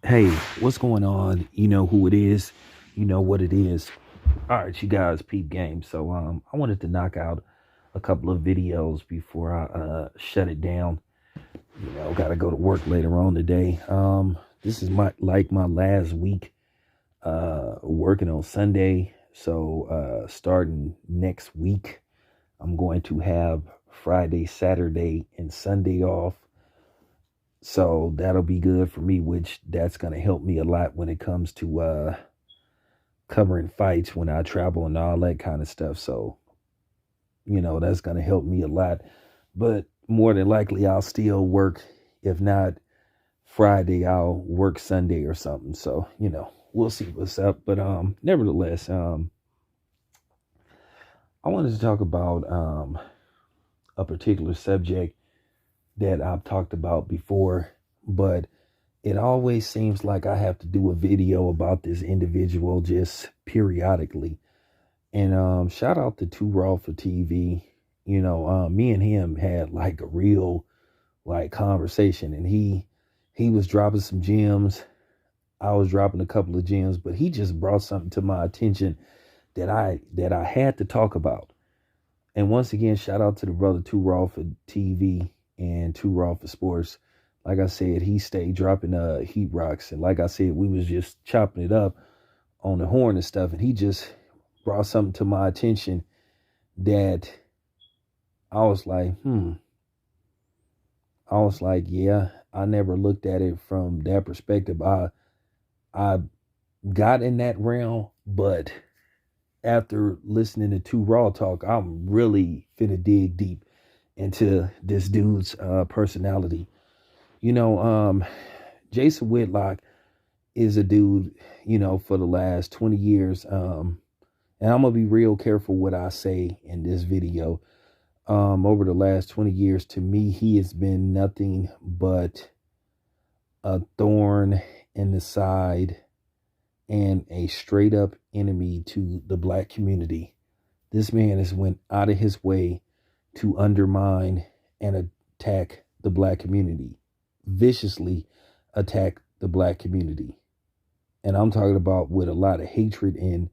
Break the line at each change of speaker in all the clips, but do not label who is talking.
Hey, what's going on? You know who it is. You know what it is. All right, you guys, peep game. So I wanted to knock out a couple of videos before I shut it down. Got to go to work later on today. This is my last week working on Sunday. So starting next week, I'm going to have Friday, Saturday, and Sunday off. So that'll be good for me, which that's going to help me a lot when it comes to covering fights when I travel and all that kind of stuff. So, that's going to help me a lot. But more than likely, I'll still work. If not Friday, I'll work Sunday or something. So, we'll see what's up. But nevertheless, I wanted to talk about a particular subject that I've talked about before, but it always seems like I have to do a video about this individual just periodically. And shout out to Too Raw for TV. Me and him had like a real like conversation, and he was dropping some gems. I was dropping a couple of gems, but he just brought something to my attention that I had to talk about. And once again, shout out to the brother Too Raw for TV and Too Raw for Sports. Like I said, he stayed dropping heat rocks, and like I said, we was just chopping it up on the horn and stuff, and he just brought something to my attention that I was like, I was like, yeah, I never looked at it from that perspective. I got in that realm, but after listening to Too Raw talk, I'm really finna dig deep into this dude's personality. You know, um, Jason Whitlock is a dude, for the last 20 years. And I'm gonna be real careful what I say in this video. Over the last 20 years, to me, he has been nothing but a thorn in the side and a straight up enemy to the black community. This man has went out of his way to undermine and attack the black community, viciously attack the black community. And I'm talking about with a lot of hatred and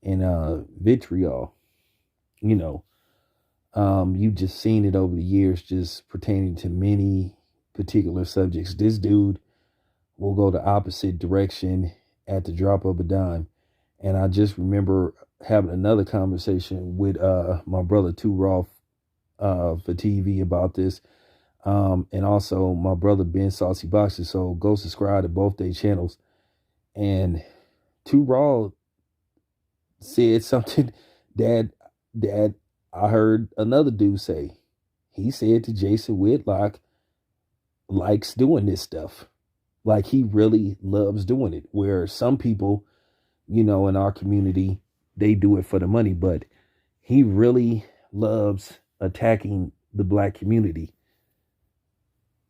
vitriol. You know, you've just seen it over the years, just pertaining to many particular subjects. This dude will go the opposite direction at the drop of a dime. And I just remember having another conversation with my brother Too Raw for TV about this. And also my brother Ben Saucy Boxer. So go subscribe to both their channels. And Too Raw said something that that I heard another dude say. He said to Jason Whitlock likes doing this stuff. Like he really loves doing it. Where some people, in our community, they do it for the money, but he really loves attacking the black community.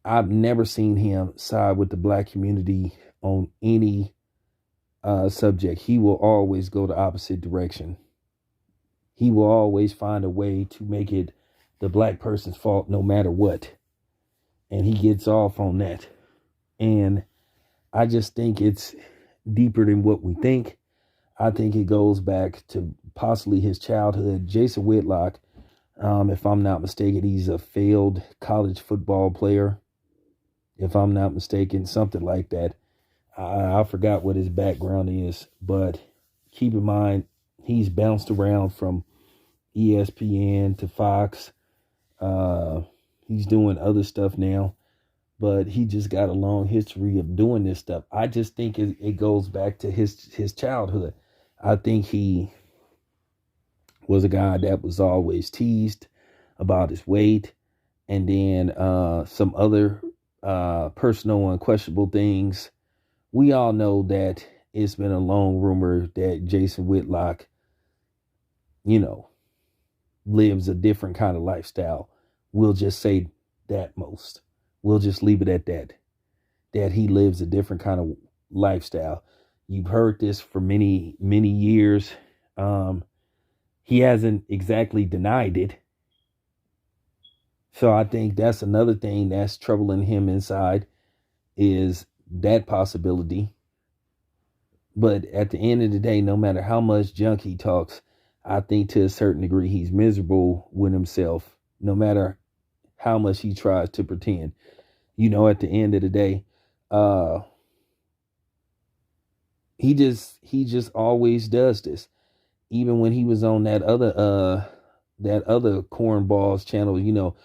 I've never seen him side with the black community on any subject. He will always go the opposite direction. He will always find a way to make it the black person's fault no matter what. And he gets off on that. And I just think it's deeper than what we think. I think it goes back to possibly his childhood. Jason Whitlock, if I'm not mistaken, he's a failed college football player. If I'm not mistaken, something like that. I forgot what his background is, but keep in mind, he's bounced around from ESPN to Fox. Uh, he's doing other stuff now, but he just got a long history of doing this stuff. I just think it goes back to his childhood. I think he was a guy that was always teased about his weight, and then some other personal and questionable things. We all know that it's been a long rumor that Jason Whitlock, you know, lives a different kind of lifestyle. We'll just say that most. We'll just leave it at that. That he lives a different kind of lifestyle. You've heard this for many, many years. He hasn't exactly denied it. So I think that's another thing that's troubling him inside is that possibility. But at the end of the day, no matter how much junk he talks, I think to a certain degree he's miserable with himself, no matter how much he tries to pretend. At the end of the day, uh, he just always does this. Even when he was on that other cornballs channel,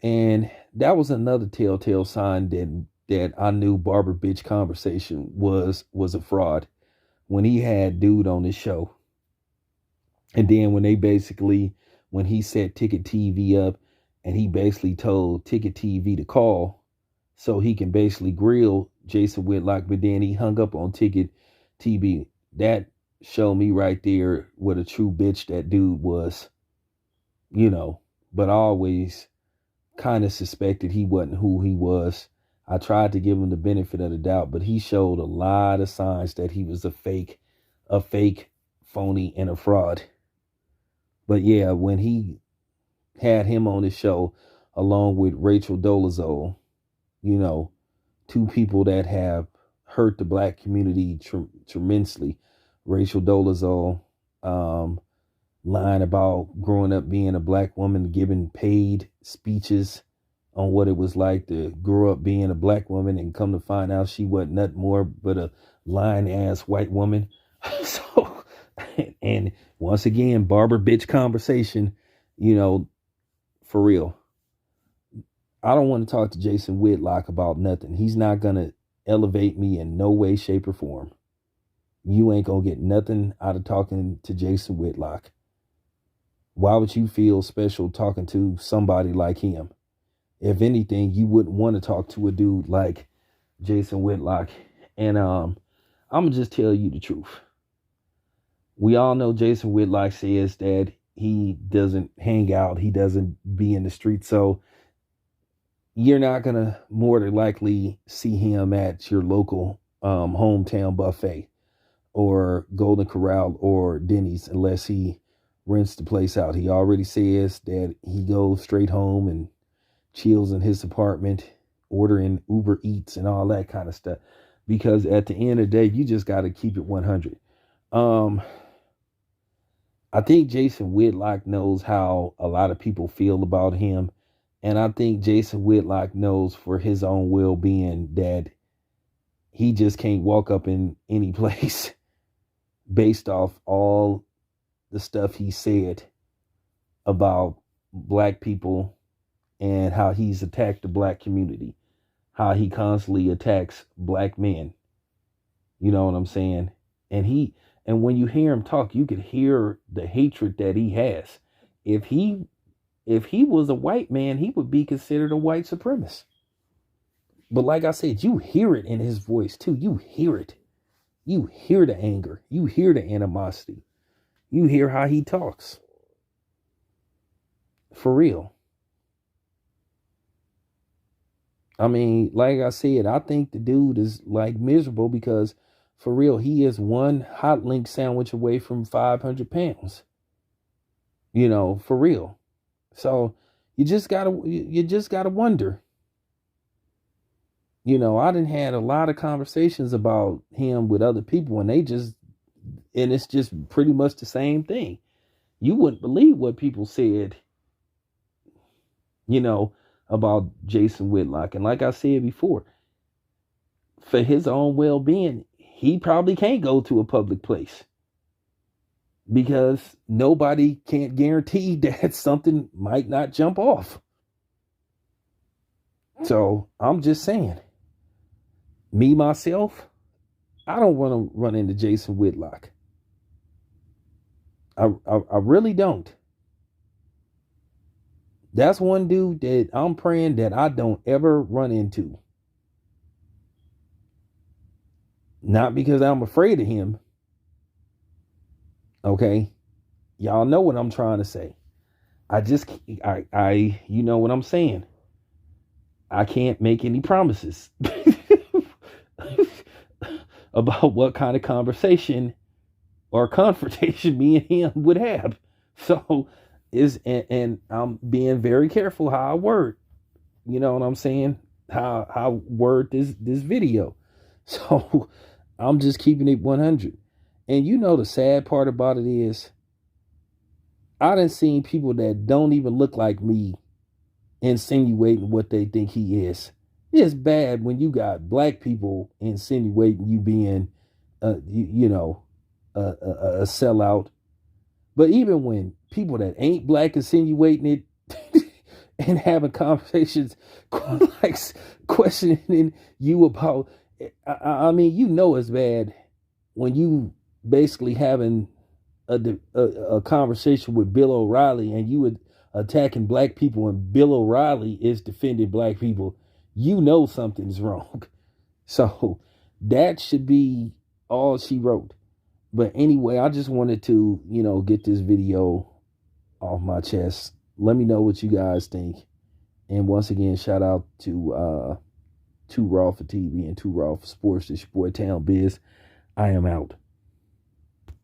and that was another telltale sign that I knew Barber Bitch Conversation was a fraud. When he had dude on his show, and then when he set Ticket TV up, and he basically told Ticket TV to call so he can basically grill Jason Whitlock, but then he hung up on Ticket TV. That showed me right there what a true bitch that dude was, but I always kind of suspected he wasn't who he was. I tried to give him the benefit of the doubt, but he showed a lot of signs that he was a fake, phony, and a fraud. But yeah, when he had him on his show along with Rachel Dolezal, two people that have hurt the black community tremendously. Rachel Dolezal, lying about growing up being a black woman, giving paid speeches on what it was like to grow up being a black woman, and come to find out she wasn't nothing more but a lying ass white woman. So, and once again, Barber Bitch Conversation, for real. I don't want to talk to Jason Whitlock about nothing. He's not going to elevate me in no way, shape, or form. You ain't going to get nothing out of talking to Jason Whitlock. Why would you feel special talking to somebody like him? If anything, you wouldn't want to talk to a dude like Jason Whitlock. And I'm going to just tell you the truth. We all know Jason Whitlock says that he doesn't hang out. He doesn't be in the street. So you're not going to more than likely see him at your local hometown buffet or Golden Corral or Denny's unless he rents the place out. He already says that he goes straight home and chills in his apartment, ordering Uber Eats and all that kind of stuff. Because at the end of the day, you just got to keep it 100. I think Jason Whitlock knows how a lot of people feel about him. And I think Jason Whitlock knows for his own well-being that he just can't walk up in any place based off all the stuff he said about black people and how he's attacked the black community, how he constantly attacks black men. You know what I'm saying? And when you hear him talk, you could hear the hatred that he has. If he was a white man, he would be considered a white supremacist. But like I said, you hear it in his voice too. You hear it. You hear the anger. You hear the animosity. You hear how he talks. For real. I mean, like I said, I think the dude is like miserable because for real, he is one hot link sandwich away from 500 pounds. For real. So you just gotta wonder. I done had a lot of conversations about him with other people, and it's just pretty much the same thing. You wouldn't believe what people said, about Jason Whitlock. And like I said before, for his own well-being, he probably can't go to a public place because nobody can't guarantee that something might not jump off. So I'm just saying, me, myself, I don't want to run into Jason Whitlock. I really don't. That's one dude that I'm praying that I don't ever run into. Not because I'm afraid of him. Okay. Y'all know what I'm trying to say. You know what I'm saying. I can't make any promises about what kind of conversation or confrontation me and him would have. So and I'm being very careful how I word. You know what I'm saying? How I word this video. So I'm just keeping it 100. And you know the sad part about it is I done seen people that don't even look like me insinuating what they think he is. It's bad when you got black people insinuating you being, a sellout. But even when people that ain't black insinuating it and having conversations like questioning you about, I mean, you know it's bad when you basically having a conversation with Bill O'Reilly and you would attacking black people and Bill O'Reilly is defending black people, you know something's wrong. So that should be all she wrote. But anyway, I just wanted to, get this video off my chest. Let me know what you guys think. And once again, shout out to Too Raw for TV and Too Raw for Sports. This your boy Town Biz. I am out.